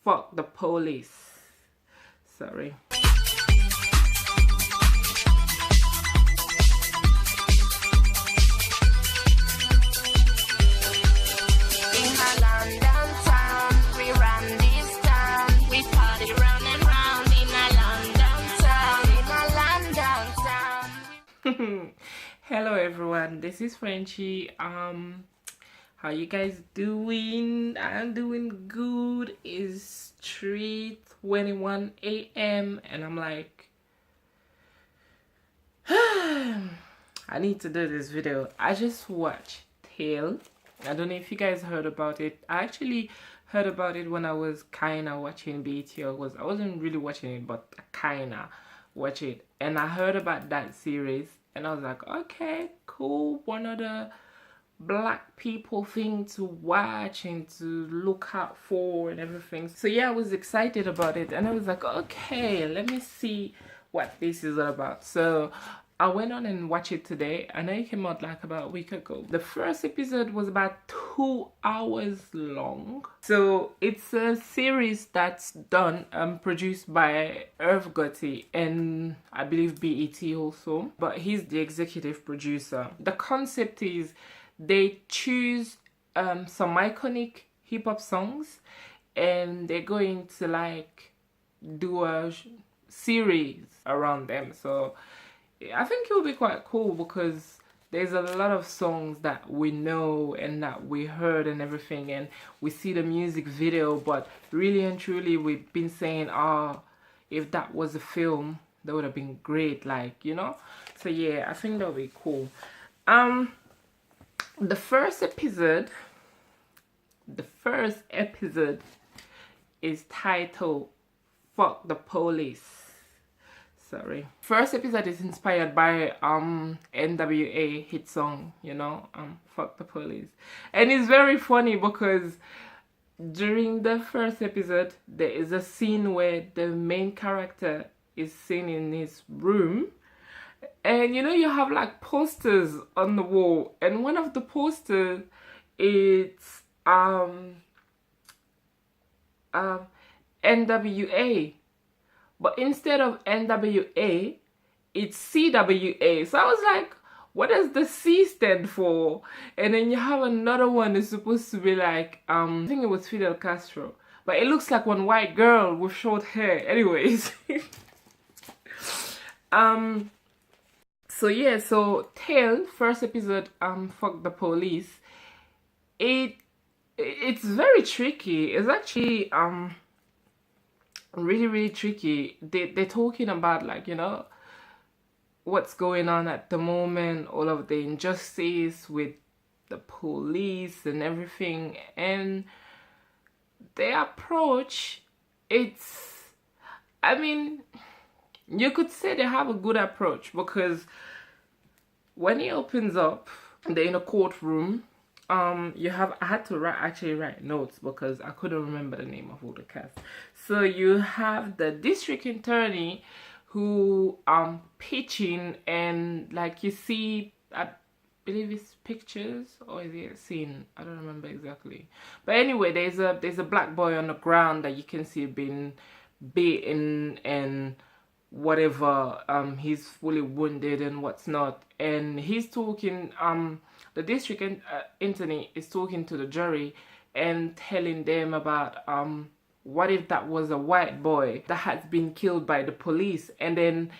fuck the police. Sorry. Hello everyone, this is Frenchie. How you guys doing? I'm doing good. It's 3:21 a.m. and I'm like I need to do this video. I just watched Tail. I don't know if you guys heard about it. I actually heard about it when I was kinda watching BT. I wasn't really watching it, but I kinda watch it, and I heard about that series and I was like, okay, cool, one of the black people thing to watch and to look out for and everything. So yeah, I was excited about it and I was like, okay, let me see what this is all about. So I went on and watched it today. I know it came out like about a week ago. The first episode was about 2 hours long. So it's a series that's done produced by Irv Gotti and I believe BET also, but he's the executive producer. The concept is they choose some iconic hip-hop songs and they're going to like do a series around them. So I think it will be quite cool because there's a lot of songs that we know and that we heard and everything, and we see the music video, but really and truly we've been saying, oh, if that was a film, that would have been great, like, you know. So yeah, I think that would be cool. The first episode is titled Fuck the Police. Sorry. First episode is inspired by NWA hit song, you know, Fuck the Police. And it's very funny because during the first episode there is a scene where the main character is sitting in his room, and you know, you have like posters on the wall, and one of the posters it's NWA. But instead of NWA, it's CWA. So I was like, what does the C stand for? And then you have another one that's supposed to be like, I think it was Fidel Castro. But it looks like one white girl with short hair. Anyways. So yeah, so Tail, first episode, Fuck the Police. It's very tricky. It's actually, really tricky. They're talking about, like, you know, what's going on at the moment, all of the injustice with the police and everything, and their approach, it's, I mean, you could say they have a good approach, because when it opens up, they're in a courtroom. I had to write notes because I couldn't remember the name of all the cast. So you have the district attorney who pitching, and like you see, I believe it's pictures or is it a scene? I don't remember exactly. But anyway, there's a black boy on the ground that you can see being beaten and whatever. He's fully wounded and what's not, and he's talking. The district attorney is talking to the jury and telling them about what if that was a white boy that has been killed by the police. And then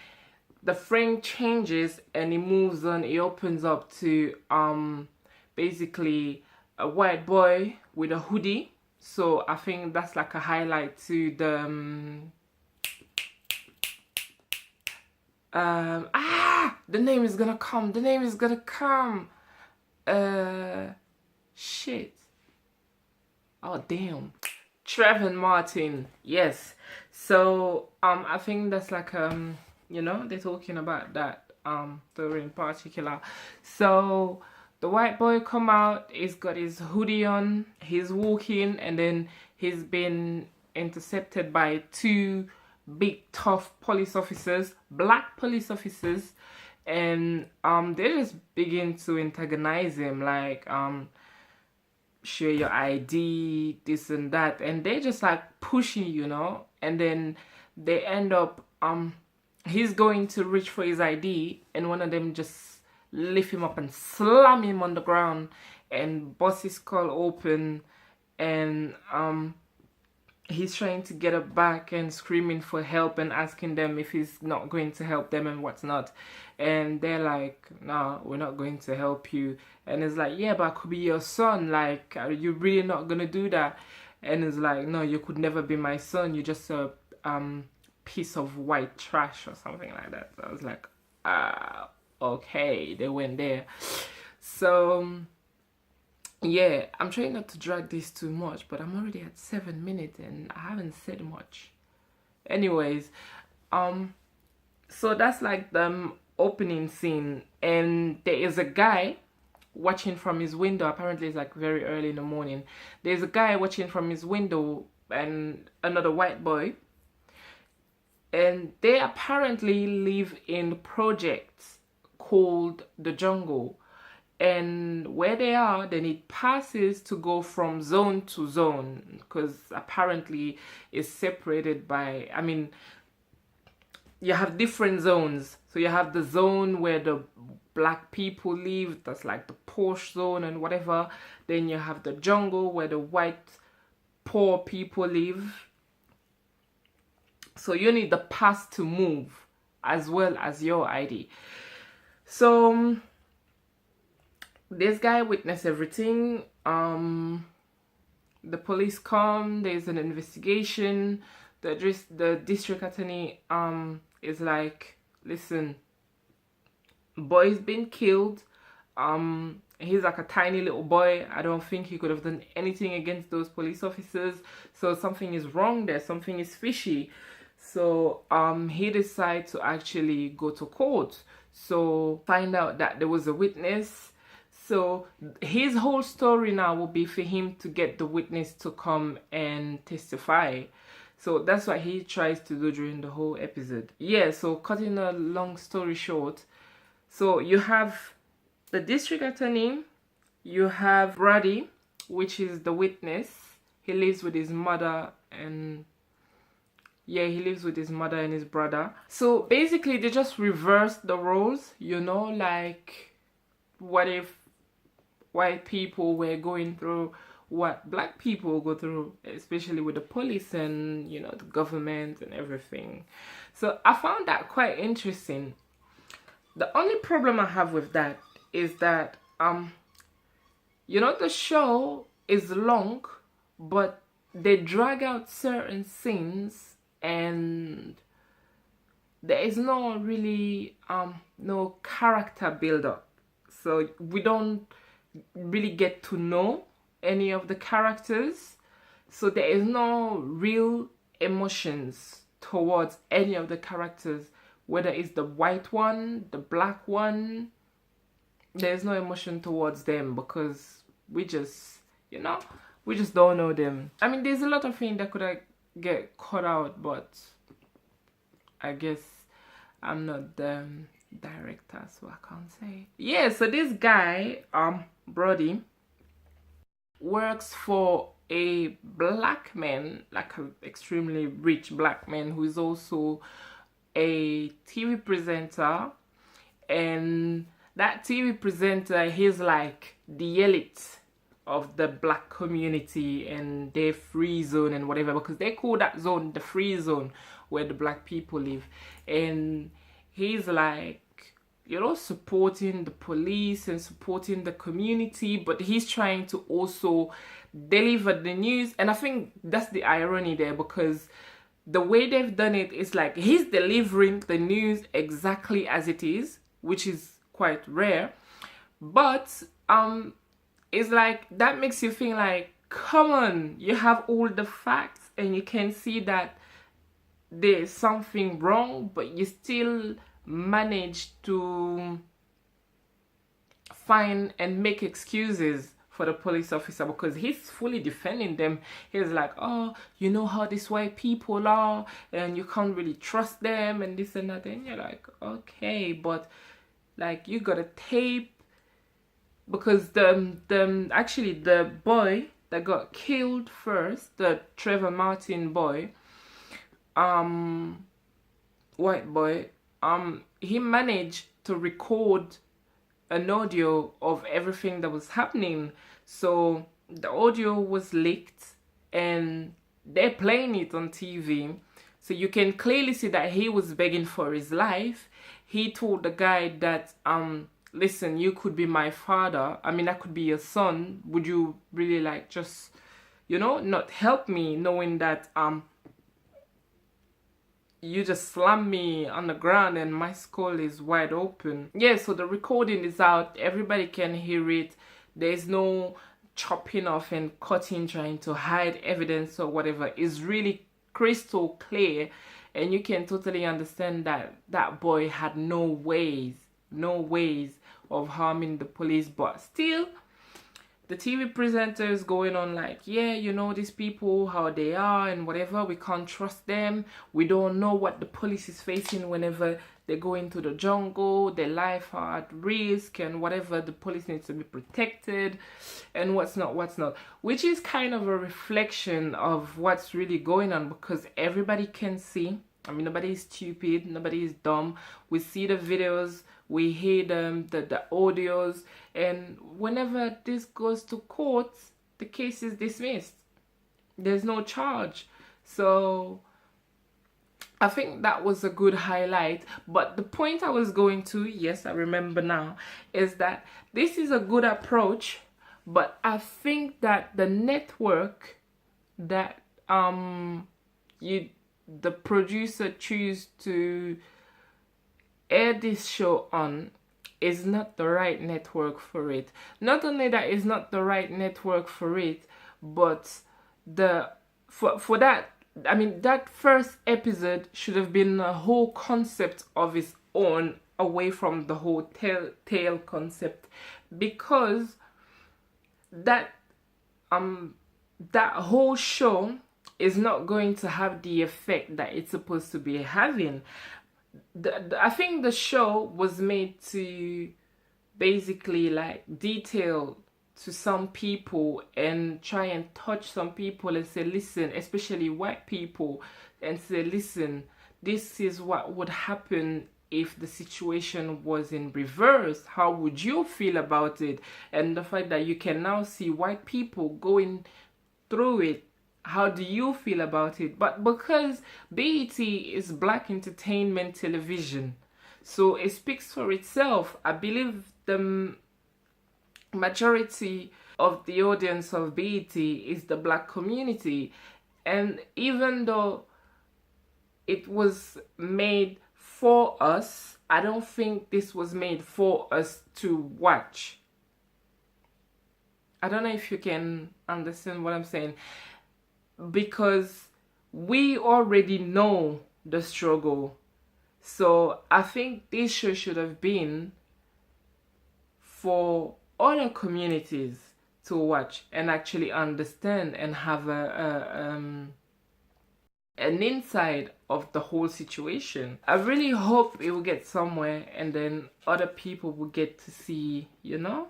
the frame changes and it moves on. It opens up to basically a white boy with a hoodie. So I think that's like a highlight to the the name is gonna come. Shit. Oh damn. Trevor Martin. Yes. So I think that's like you know, they're talking about that story in particular. So the white boy come out, he's got his hoodie on, he's walking, and then he's been intercepted by two big tough police officers, black police officers, and they just begin to antagonize him, like share your ID, this and that, and they're just like pushing, and then they end up he's going to reach for his ID, and one of them just lift him up and slam him on the ground and bust his skull open, and he's trying to get up back and screaming for help and asking them if he's not going to help them and what's not. And they're like, no, we're not going to help you. And it's like, yeah, but I could be your son. Like, are you really not going to do that? And it's like, no, you could never be my son. You're just a piece of white trash or something like that. So I was like, okay, they went there. So yeah, I'm trying not to drag this too much, but I'm already at 7 minutes and I haven't said much. Anyways, so that's like the opening scene, and there is a guy watching from his window. Apparently it's like very early in the morning. There's a guy watching from his window and another white boy, and they apparently live in projects called the jungle. And where they are, they need passes to go from zone to zone, because apparently it's separated by, I mean, you have different zones. So you have the zone where the black people live, that's like the posh zone and whatever. Then you have the jungle where the white poor people live. So you need the pass to move as well as your ID. So this guy witnessed everything. The police come, there's an investigation. The district attorney is like, listen, boy's been killed. He's like a tiny little boy. I don't think he could have done anything against those police officers. So something is wrong there. Something is fishy. So he decides to actually go to court. So find out that there was a witness. So his whole story now will be for him to get the witness to come and testify. So that's what he tries to do during the whole episode. Yeah, so cutting a long story short. So you have the district attorney, you have Brady, which is the witness. He lives with his mother and he lives with his mother and his brother. So basically they just reversed the roles, like what if white people were going through what black people go through, especially with the police and the government and everything. So I found that quite interesting. The only problem I have with that is that the show is long, but they drag out certain scenes and there is no really no character build up. So we don't really get to know any of the characters, so there is no real emotions towards any of the characters, whether it's the white one, the black one. There's no emotion towards them because we just don't know them. I mean, there's a lot of things that could get cut out, but I guess I'm not the director, so I can't say. Yeah, so this guy, Brody, works for a black man, like an extremely rich black man who is also a TV presenter. And that TV presenter, he's like the elite of the black community and their free zone and whatever, because they call that zone the free zone where the black people live. And he's like, supporting the police and supporting the community, but he's trying to also deliver the news. And I think that's the irony there, because the way they've done it is like he's delivering the news exactly as it is, which is quite rare. But it's like that makes you think like, come on, you have all the facts and you can see that there's something wrong, but you still manage to find and make excuses for the police officer, because he's fully defending them. He's like, oh, you know how these white people are and you can't really trust them and this and that. And you're like, okay, but like you got a tape, because the boy that got killed first, the Trevor Martin boy, white boy, he managed to record an audio of everything that was happening. So the audio was leaked and they're playing it on TV. So you can clearly see that he was begging for his life. He told the guy that, listen, you could be my father. I mean, I could be your son. Would you really like just, not help me, knowing that you just slam me on the ground and my skull is wide open. Yeah, so the recording is out. Everybody can hear it. There's no chopping off and cutting, trying to hide evidence or whatever. It's really crystal clear, and you can totally understand that that boy had no ways of harming the police. But still, the TV presenter is going on like, yeah, these people, how they are and whatever, we can't trust them. We don't know what the police is facing whenever they go into the jungle. Their life are at risk and whatever. The police needs to be protected and what's not. Which is kind of a reflection of what's really going on, because everybody can see. I mean, nobody is stupid, nobody is dumb. We see the videos, we hear the audios, and whenever this goes to court, the case is dismissed. There's no charge. So I think that was a good highlight. But the point I was going to, yes, I remember now, is that this is a good approach, but I think that the network that the producer choose to air this show on is not the right network for it. Not only that is not the right network for it, but for that, I mean, that first episode should have been a whole concept of its own, away from the whole tale concept, because that whole show is not going to have the effect that it's supposed to be having. I think the show was made to basically like detail to some people and try and touch some people and say, listen, especially white people, and say, listen, this is what would happen if the situation was in reverse. How would you feel about it? And the fact that you can now see white people going through it, how do you feel about it? But because BET is Black Entertainment Television, so it speaks for itself. I believe the majority of the audience of BET is the Black community. And even though it was made for us, I don't think this was made for us to watch. I don't know if you can understand what I'm saying. Because we already know the struggle. So I think this show should have been for other communities to watch and actually understand and have an insight of the whole situation. I really hope it will get somewhere, and then other people will get to see, the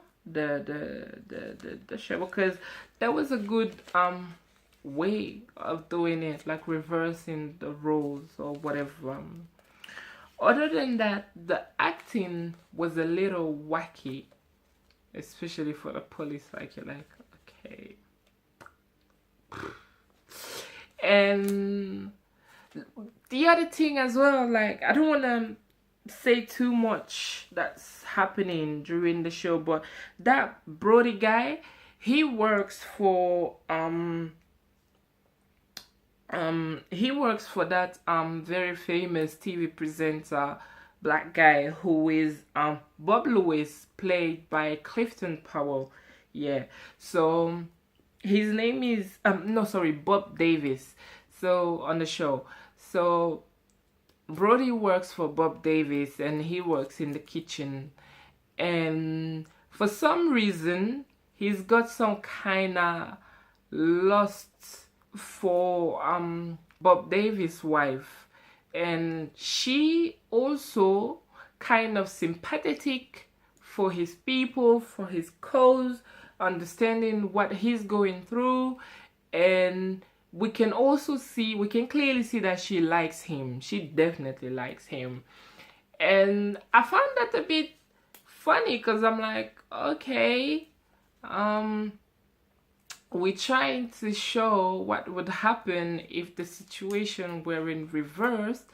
show, because that was a good way of doing it, like reversing the roles or whatever. Other than that, the acting was a little wacky, especially for the police. Like, you're like, okay. And the other thing as well, like, I don't want to say too much that's happening during the show, but that Brody guy, he works for that very famous TV presenter, black guy, who is Bob Lewis, played by Clifton Powell. Yeah, so his name is Bob Davis. So on the show, so Brody works for Bob Davis, and he works in the kitchen, and for some reason he's got some kind of lust for Bob Davis' wife, and she also kind of sympathetic for his people, for his cause, understanding what he's going through. And we can clearly see that she likes him. She definitely likes him. And I found that a bit funny, because I'm like, okay, we're trying to show what would happen if the situation were in reverse,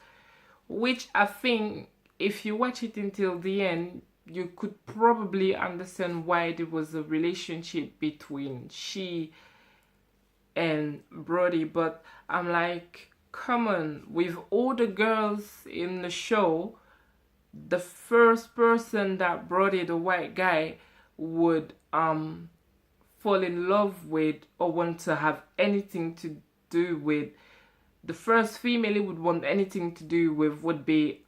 which I think if you watch it until the end, you could probably understand why there was a relationship between she and Brody. But I'm like, come on, with all the girls in the show, the first person that Brody, the white guy, would fall in love with or want to have anything to do with, the first female he would want anything to do with would be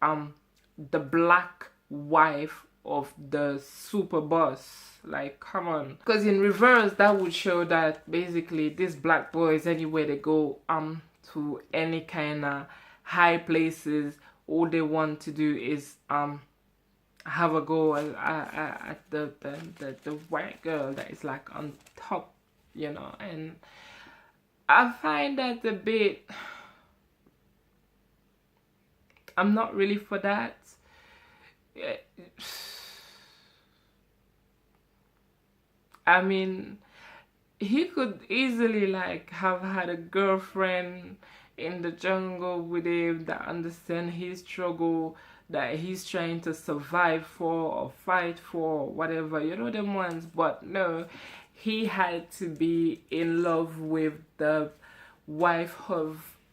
the black wife of the super boss. Like, come on. Because in reverse, that would show that basically these black boys, anywhere they go to any kind of high places, all they want to do is have a go at the white girl that is like on top, you know. And I find that a bit, I'm not really for that. I mean, he could easily like have had a girlfriend in the jungle with him that understand his struggle, that he's trying to survive for or fight for, whatever, you know, them ones. But no, he had to be in love with the wife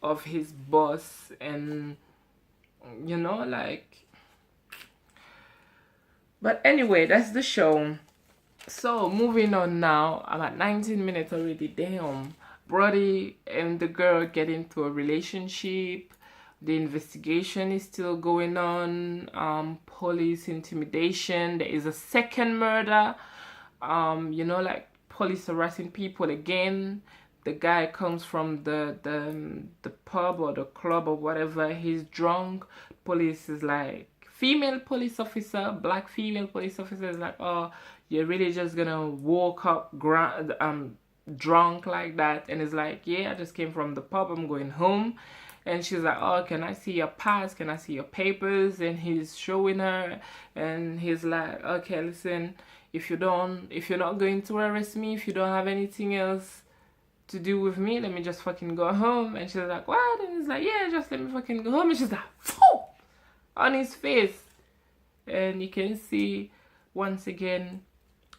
of his boss. And you know, like, but anyway, that's the show. So moving on now, I'm at 19 minutes already. Damn. Brody and the girl get into a relationship. The investigation is still going on. Police intimidation. There is a second murder. You know, like police harassing people again. The guy comes from the pub or the club or whatever. He's drunk. Police is like, female police officer, black female police officer is like, oh, you're really just gonna walk up drunk like that? And it's like, yeah, I just came from the pub, I'm going home. And she's like, oh, can I see your pass? Can I see your papers? And he's showing her, and he's like, okay, listen, if you're not going to arrest me, if you don't have anything else to do with me, let me just fucking go home. And she's like, what? And he's like, yeah, just let me fucking go home. And she's like, phew, on his face. And you can see once again,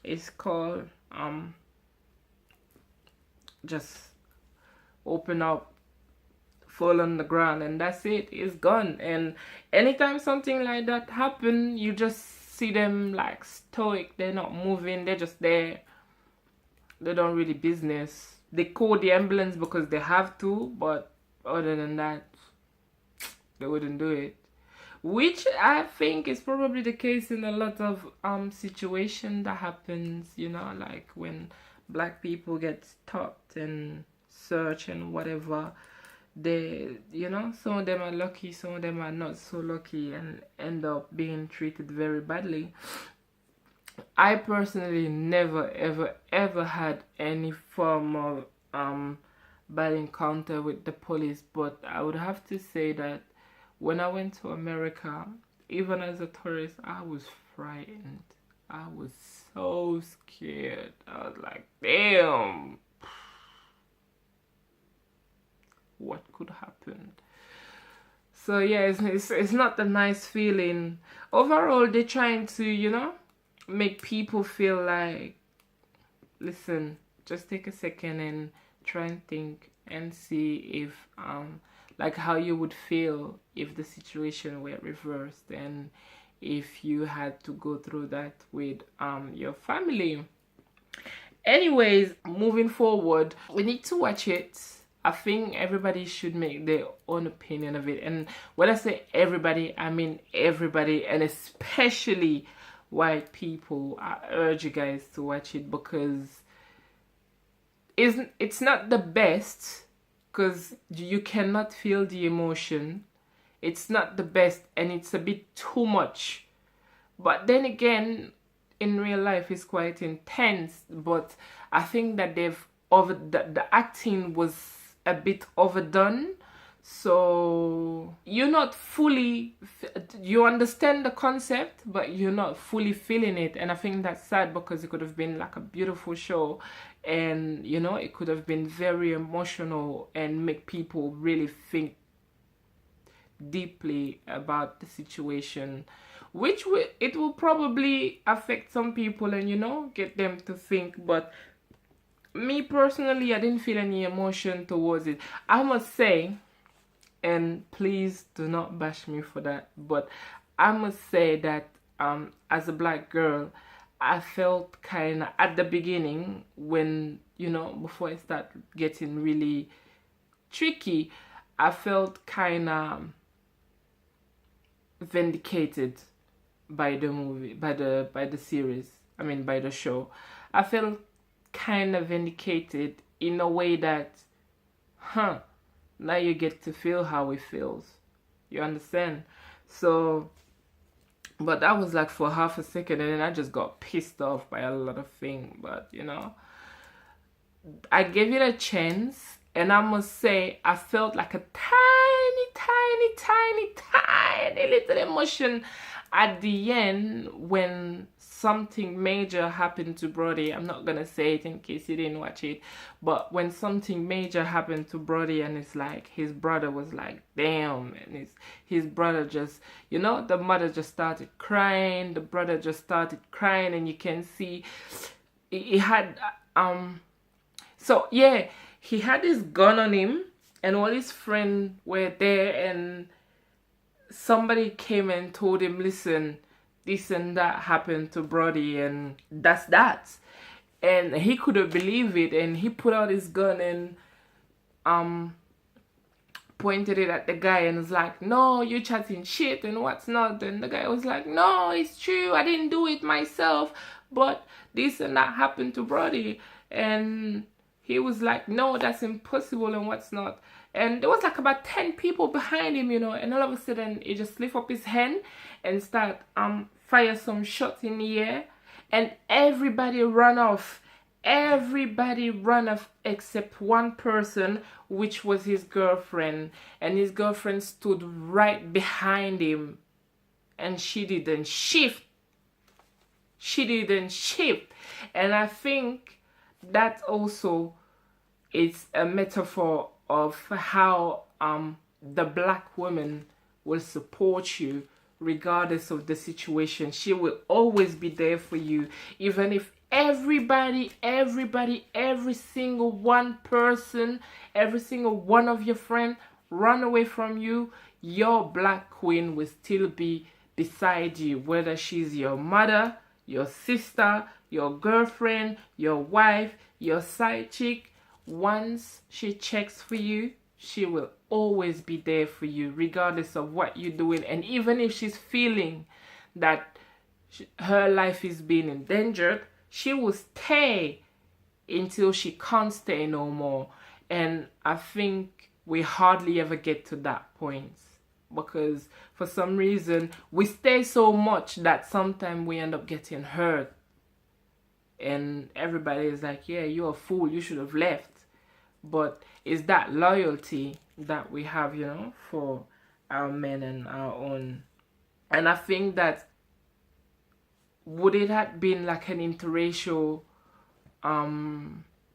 it's called just open up, fall on the ground, and that's it. It's gone. And anytime something like that happen, you just see them like stoic. They're not moving. They're just there. They don't really business. They call the ambulance because they have to, but other than that, they wouldn't do it. Which I think is probably the case in a lot of situation that happens, you know, like when black people get stopped and searched and whatever. They, you know, some of them are lucky, some of them are not so lucky and end up being treated very badly. I personally never ever had any form of bad encounter with the police, but I would have to say that when I went to America, even as a tourist, I was frightened. I was so scared. I was like, damn, what could happen? So yeah, it's not a nice feeling. Overall, they're trying to, you know, make people feel like, listen, just take a second and try and think and see if like how you would feel if the situation were reversed and if you had to go through that with your family. Anyways, moving forward, we need to watch it. I think everybody should make their own opinion of it. And when I say everybody, I mean everybody, and especially white people. I urge you guys to watch it because it's not the best, because you cannot feel the emotion. It's not the best, and it's a bit too much. But then again, in real life is quite intense, but I think that the acting was a bit overdone. So you're not fully, you understand the concept, but you're not fully feeling it. And I think that's sad, because it could have been like a beautiful show, and you know, it could have been very emotional and make people really think deeply about the situation, which it will probably affect some people and, you know, get them to think. But me personally, I didn't feel any emotion towards it. I must say, and please do not bash me for that, but I must say that as a black girl, I felt kind of at the beginning, when, you know, before it started getting really tricky, I felt kind of vindicated by the movie, by the series, I mean by the show. I felt kind of vindicated in a way that, now you get to feel how it feels. You understand? So, but that was like for half a second, and then I just got pissed off by a lot of things. But, you know, I gave it a chance, and I must say, I felt like a tiny little emotion at the end when something major happened to Brody. I'm not gonna say it in case you didn't watch it, but when something major happened to Brody, and it's like his brother was like, damn, and his brother just, you know, the mother just started crying, the brother just started crying, and you can see he had so yeah, he had his gun on him, and all his friends were there, and somebody came and told him, listen, this and that happened to Brody, and that's that. And he couldn't believe it, and he put out his gun and pointed it at the guy and was like, no, you're chatting shit and what's not. And the guy was like, no, it's true, I didn't do it myself, but this and that happened to Brody. And he was like, no, that's impossible and what's not. And there was like about 10 people behind him, you know, and all of a sudden he just lift up his hand and start fire some shots in the air, and everybody run off. Everybody run off except one person, which was his girlfriend. And his girlfriend stood right behind him, and she didn't shift. And I think that also is a metaphor of how the black woman will support you regardless of the situation. She will always be there for you, even if every single one person, every single one of your friends run away from you, your black queen will still be beside you, whether she's your mother, your sister, your girlfriend, your wife, your side chick. Once she checks for you, she will always be there for you, regardless of what you're doing. And even if she's feeling that her life is being endangered, she will stay until she can't stay no more. And I think we hardly ever get to that point, because for some reason we stay so much that sometimes we end up getting hurt, and everybody is like, yeah, you're a fool, you should have left. But it's that loyalty that we have, you know, for our men and our own. And I think that would it have been like an interracial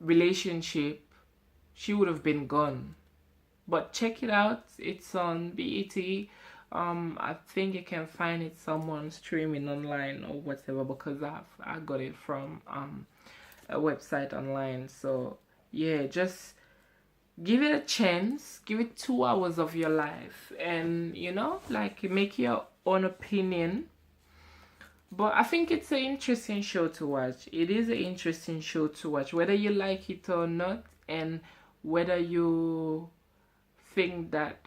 relationship, she would have been gone. But check it out, it's on BET. I think you can find it someone streaming online or whatever, because I got it from a website online. So yeah, just give it a chance, give it 2 hours of your life, and you know, like, make your own opinion. But I think it's an interesting show to watch. It is an interesting show to watch, whether you like it or not, and whether you think that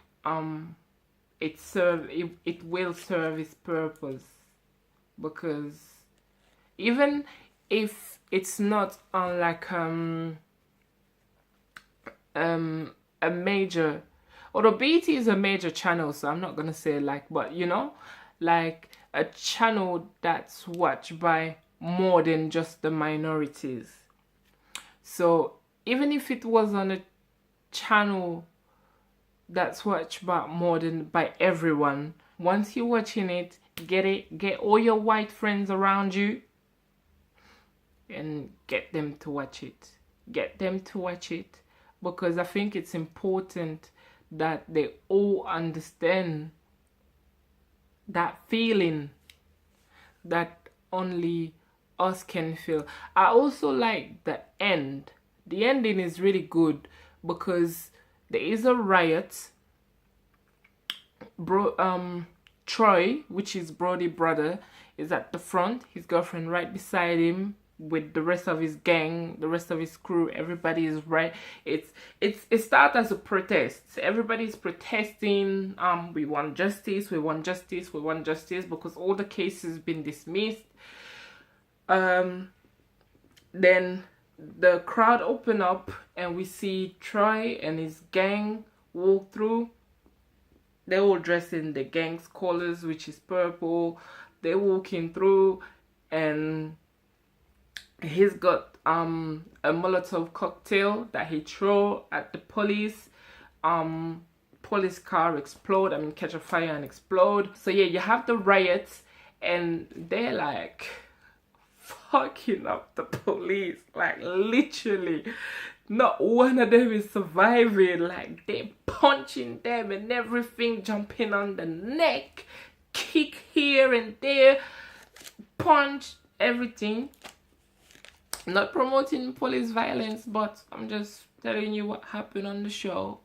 it will serve its purpose. Because even if it's not on like a major, although BET is a major channel, so I'm not gonna say like, but you know, like a channel that's watched by more than just the minorities. So even if it was on a channel that's watched by more than by everyone, once you're watching it, get all your white friends around you and get them to watch it. Get them to watch it, because I think it's important that they all understand that feeling that only us can feel. I also like the end. The ending is really good because there is a riot. Troy, which is Brody's brother, is at the front. His girlfriend right beside him with the rest of his gang, the rest of his crew. Everybody is right. It starts as a protest. Everybody's protesting. We want justice. We want justice. We want justice, because all the cases been dismissed. Then the crowd open up and we see Troy and his gang walk through. They're all dressed in the gang's colors, which is purple. They're walking through, and he's got a Molotov cocktail that he throw at the police. Police car explode, catch a fire and explode. So yeah, you have the riots, and they're like fucking up the police, like literally. Not one of them is surviving. Like, they're punching them and everything, jumping on the neck, kick here and there, punch, everything. Not promoting police violence, but I'm just telling you what happened on the show.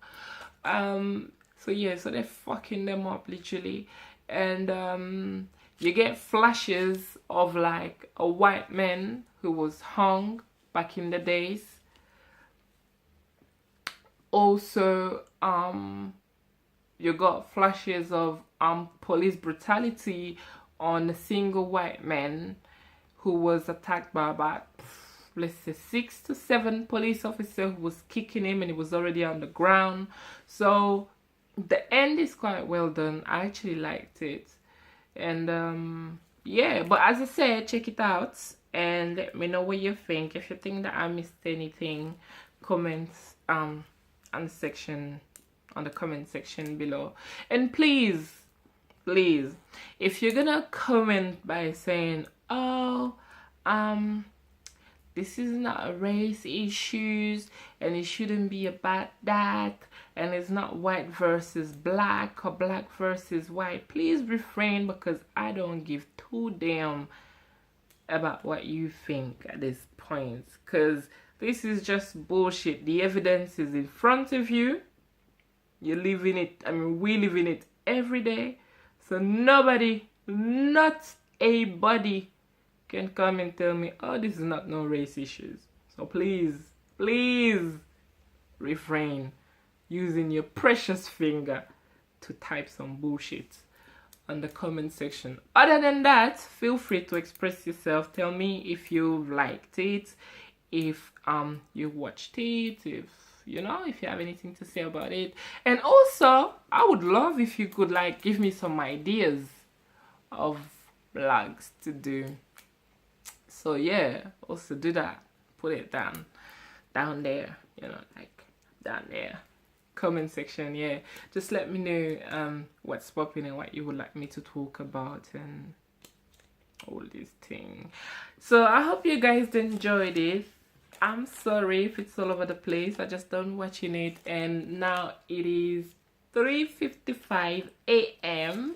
So yeah, so they're fucking them up literally. And you get flashes of like a white man who was hung back in the days. Also, you got flashes of police brutality on a single white man who was attacked by about, let's say, 6 to 7 police officers who was kicking him, and he was already on the ground. So the end is quite well done. I actually liked it. And yeah, but as I said, check it out and let me know what you think. If you think that I missed anything, comments on the comment section below. And please, if you're gonna comment by saying, oh, this is not a race issues and it shouldn't be about that, and it's not white versus black or black versus white, please refrain, because I don't give two damn about what you think at this point, because this is just bullshit. The evidence is in front of you. You live in it. We live in it every day. So nobody, not a body, can come and tell me, oh, this is not no race issues. So please refrain using your precious finger to type some bullshit on the comment section. Other than that, feel free to express yourself. Tell me if you liked it, if you watched it, if you have anything to say about it. And also, I would love if you could like give me some ideas of vlogs to do. So yeah, also do that. Put it down there, like down there. Comment section, yeah. Just let me know what's popping and what you would like me to talk about and all these things. So I hope you guys enjoyed it. I'm sorry if it's all over the place. I just done watching it, and now it is 3:55 a.m.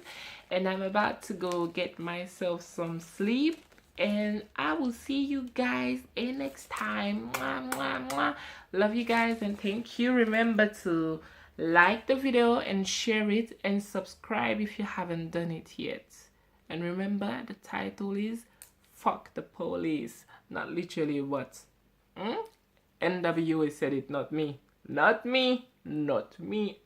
and I'm about to go get myself some sleep. And I will see you guys in next time. Mwah, mwah, mwah. Love you guys and thank you. Remember to like the video and share it and subscribe if you haven't done it yet. And remember, the title is Fuck the Police. Not literally, but NWA said it, not me. Not me. Not me.